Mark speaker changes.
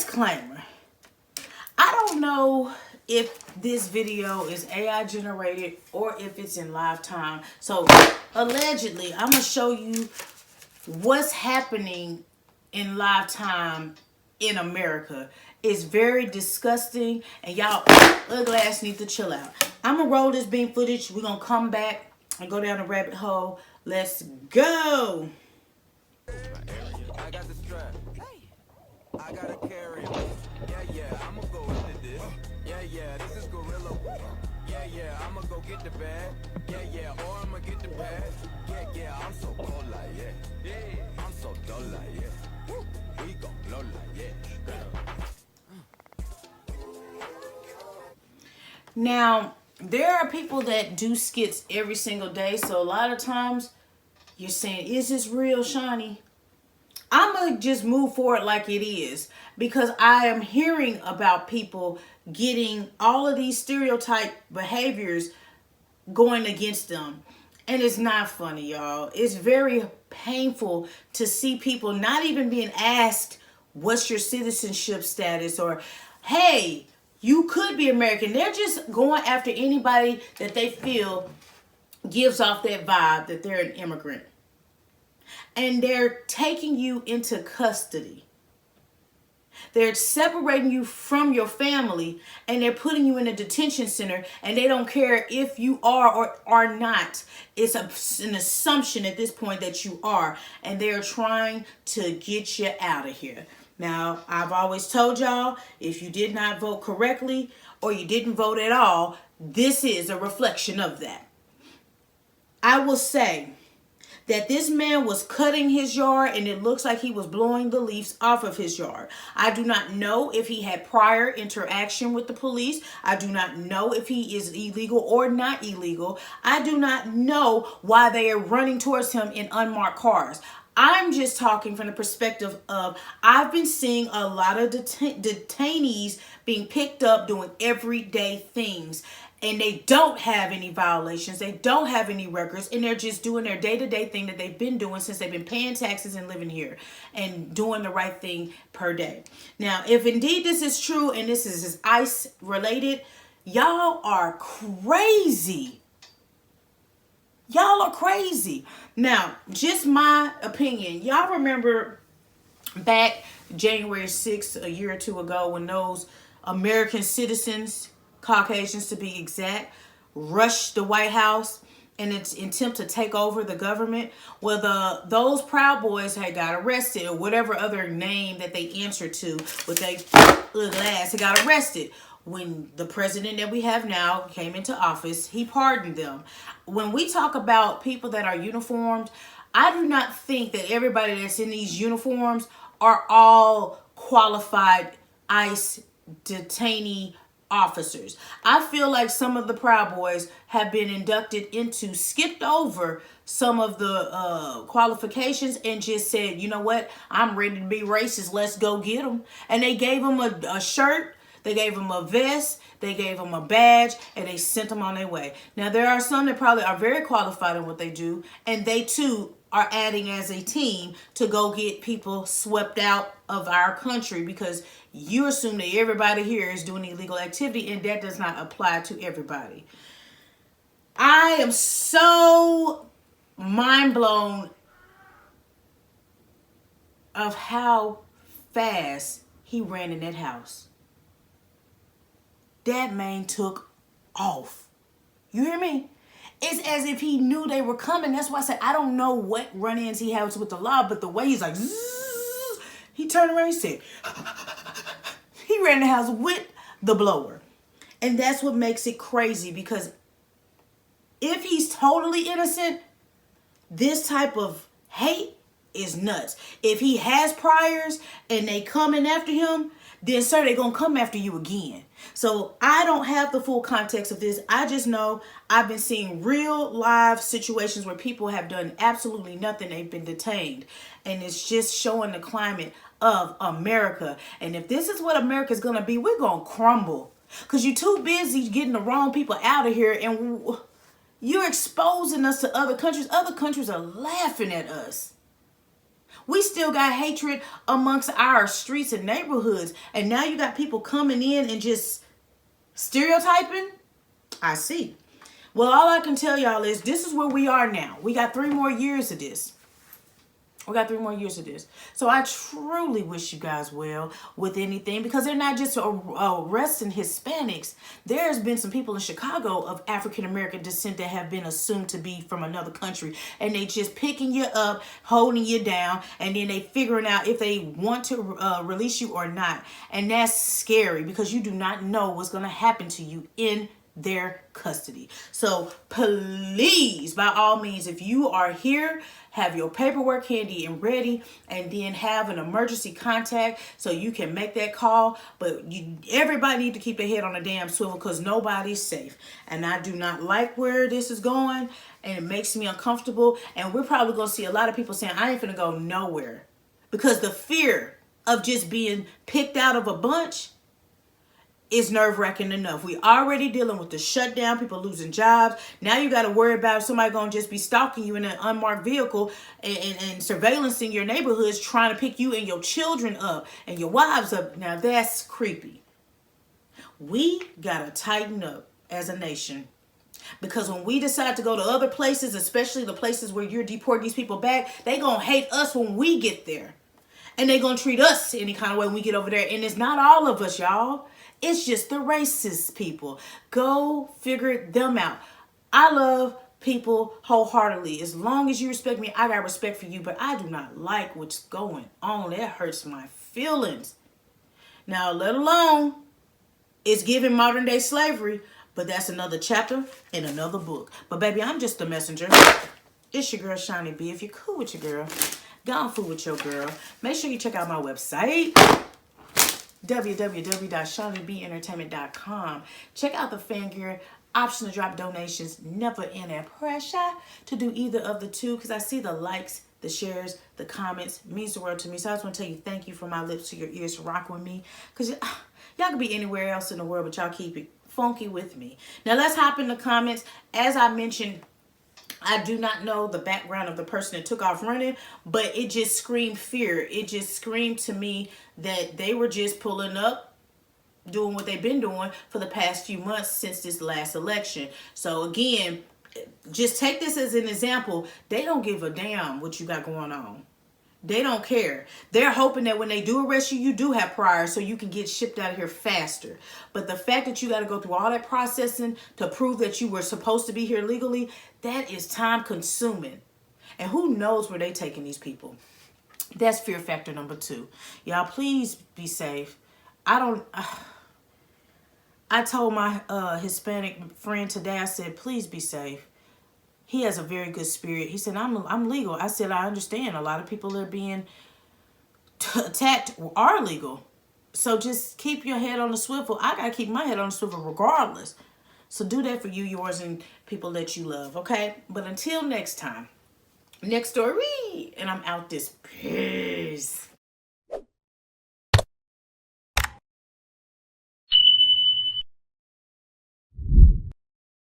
Speaker 1: disclaimer. I don't know if this video is AI generated or if it's in live time. So allegedly, I'm going to show you what's happening in live time in America. It's very disgusting, and y'all ugly ass need to chill out. I'm going to roll this beam footage. We're going to come back and go down the rabbit hole. Let's go.
Speaker 2: I got the strap. I got a carry. Yeah, I'ma go into this. Yeah, this is gorilla. Yeah, I'ma go get the bag. Yeah, or I'ma get the bag. Yeah, I'm so cold like yeah. I'm so dull like yeah. We gon' blow like yeah.
Speaker 1: Now, there are people that do skits every single day, so a lot of times you're saying, is this real, Shaunie? I'm going to just move forward like it is, because I am hearing about people getting all of these stereotype behaviors going against them. And it's not funny, y'all. It's very painful to see people not even being asked, what's your citizenship status? Or, hey, you could be American. They're just going after anybody that they feel gives off that vibe that they're an immigrant. And they're taking you into custody. They're separating you from your family, and they're putting you in a detention center, and they don't care if you are or are not. It's an assumption at this point that you are, and they're trying to get you out of here. Now, I've always told y'all, if you did not vote correctly or you didn't vote at all, this is a reflection of that. I will say that this man was cutting his yard, and it looks like he was blowing the leaves off of his yard. I do not know if he had prior interaction with the police. I do not know if he is illegal or not illegal. I do not know why they are running towards him in unmarked cars. I'm just talking from the perspective of, I've been seeing a lot of detainees being picked up doing everyday things. And they don't have any violations. They don't have any records. And they're just doing their day-to-day thing that they've been doing since they've been paying taxes and living here. And doing the right thing per day. Now, if indeed this is true and this is ICE related, y'all are crazy. Y'all are crazy. Now, just my opinion. Y'all remember back January 6th, a year or two ago, when those American citizens, Caucasians to be exact, rushed the White House in its attempt to take over the government? Well, those Proud Boys had got arrested, or whatever other name that they answered to with they ass, they got arrested. When the president that we have now came into office, he pardoned them. When we talk about people that are uniformed, I do not think that everybody that's in these uniforms are all qualified ICE detainee officers. I feel like some of the Proud Boys have been inducted into, skipped over some of the qualifications and just said, you know what, I'm ready to be racist, let's go get them. And they gave them a shirt, they gave them a vest, they gave them a badge, and they sent them on their way. Now, there are some that probably are very qualified in what they do, and they too are adding as a team to go get people swept out of our country, because you assume that everybody here is doing illegal activity, and that does not apply to everybody. I am so mind blown of how fast he ran in that house. That man took off. You hear me? It's as if he knew they were coming. That's why I said I don't know what run-ins he has with the law, but the way he's like, zzz, he turned around and said, he ran the house with the blower. And that's what makes it crazy, because if he's totally innocent, this type of hate is nuts. If he has priors and they coming after him, then sir, they're going to come after you again. So I don't have the full context of this. I just know I've been seeing real live situations where people have done absolutely nothing. They've been detained. And it's just showing the climate of America. And if this is what America's going to be, we're going to crumble. Because you're too busy getting the wrong people out of here. And you're exposing us to other countries. Other countries are laughing at us. We still got hatred amongst our streets and neighborhoods. And now you got people coming in and just stereotyping. I see. Well, all I can tell y'all is this is where we are now. We got 3 more years of this. We got 3 more years of this. So I truly wish you guys well with anything, because they're not just arresting Hispanics. There's been some people in Chicago of African American descent that have been assumed to be from another country, and they just picking you up, holding you down, and then they figuring out if they want to release you or not. And that's scary, because you do not know what's going to happen to you in their custody. So please, by all means, if you are here, have your paperwork handy and ready, and then have an emergency contact so you can make that call. But everybody need to keep their head on a damn swivel, because nobody's safe. And I do not like where this is going, and it makes me uncomfortable. And we're probably going to see a lot of people saying, I ain't finna go nowhere, because the fear of just being picked out of a bunch is nerve-wracking enough. We already dealing with the shutdown, people losing jobs. Now you got to worry about somebody going to just be stalking you in an unmarked vehicle and surveillancing your neighborhoods, trying to pick you and your children up and your wives up. Now that's creepy. We got to tighten up as a nation, because when we decide to go to other places, especially the places where you're deporting these people back, they going to hate us when we get there. And they going to treat us any kind of way when we get over there. And it's not all of us, y'all. It's just the racist people. Go figure them out. I love people wholeheartedly. As long as you respect me, I got respect for you. But I do not like what's going on. That hurts my feelings. Now, let alone it's giving modern day slavery. But that's another chapter in another book. But baby, I'm just a messenger. It's your girl, Shaunie B. If you're cool with your girl, go on food with your girl. Make sure you check out my website, www.ShaunieBentertainment.com. Check out the fan gear, option to drop donations, never in a pressure to do either of the two, because I see the likes, the shares, the comments. It means the world to me. So I just want to tell you thank you from my lips to your ears for rocking with me, because y'all could be anywhere else in the world, but y'all keep it funky with me. Now let's hop in the comments. As I mentioned, I do not know the background of the person that took off running, but it just screamed fear. It just screamed to me that they were just pulling up, doing what they've been doing for the past few months since this last election. So again, just take this as an example. They don't give a damn what you got going on. They don't care. They're hoping that when they do arrest you, you do have prior, so you can get shipped out of here faster. But the fact that you got to go through all that processing to prove that you were supposed to be here legally, that is time consuming. And who knows where they taking these people? That's fear factor number 2. Y'all, please be safe. I told my Hispanic friend today, I said, please be safe. He has a very good spirit. He said, I'm legal. I said, I understand. A lot of people that are being attacked are legal. So just keep your head on the swivel. I got to keep my head on the swivel regardless. So do that for you, yours, and people that you love, okay? But until next time, next story, and I'm out this. Peace.